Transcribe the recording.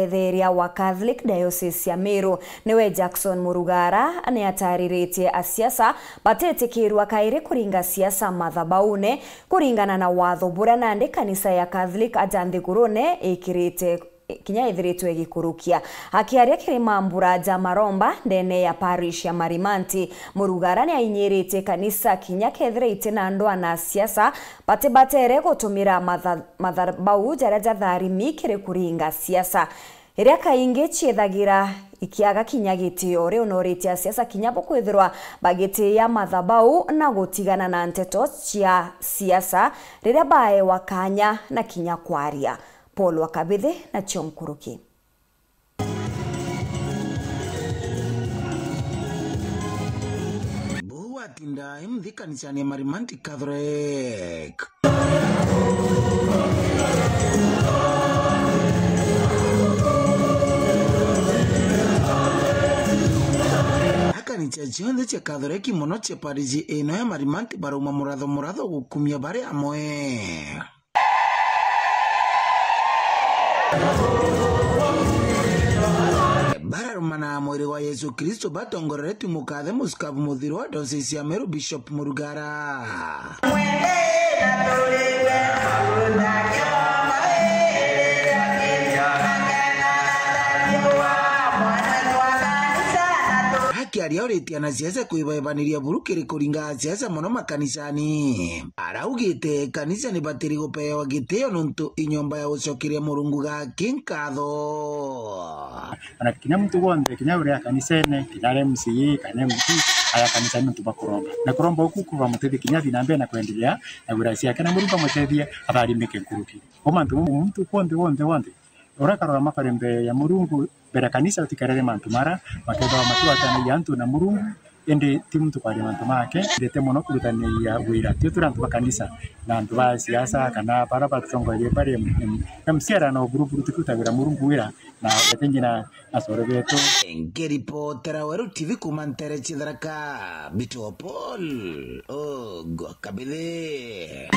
Etheria wa Catholic Diocese ya Meru niwe Jackson Murugara aniatariritie asiasa batetikirwa kairi kuringa siasa mathabaune kuringana na watho buria nandi kanisa ya Catholic ajanthigurune ikirite kinya ithiritwe gikurukia akiaria kirima mburaja maromba ndene ya parish ya Marimanti. Murugara ni ainyirite kanisa kinya kethirite na andwa na siasa batere gutumira mathabau jaria jatharimi kiri kuringa siasa iria kaingi chiethagira ikiaga kinya gitio ri unoritia siasa kinya bukwithirwa bagiti ya mathabau na gutigana na nteto cia siasa riria bae wakanya na kinya kwaria. Paul Wakabithe na Chomkuruki. Buwa tinda imdhi kanisani ya Marimanti Catholic. Kanisa chionde cha Catholic mono che pariji eno ya Marimanti baruma muratho gukumia bare amoe. Bararumana mwiri wa Yesu Kristo batongoreti mukathe muskavu muthiro wa Diocese ya Meru Bishop Murugara. Kiaria oritia na siasa kuibaibaniriya burukiri kuringa siasa mono makanisani. Araugite kanisa ni batiri gupewa gitio nuntu inyomba ya ucokiria Murungu gake nkatho. Ana kinya mtu wonde kinya uria kanisene kinare MCA kana mtu aya kanisani mtu bakuromba na kuromba huku kuva mutethi kinya binambe na kuendelea na guracia kana Murungu mutethi abarimike nkuruki omantu mtu wonde urakarora makarembe ya Murungu bera kanisa tikarere mantu mara makeba matu atana yantu na Murungu ende timu tukwari mantu make ndete mono kurutani ya wira turantu bakanisa na antu ba siasa kana para batongoye bare msiara na grupu tukutagira Murungu wira na yatenjina asore beto ngeri potera weru TV kumantere chidharaka Bito Paul Wakabithe.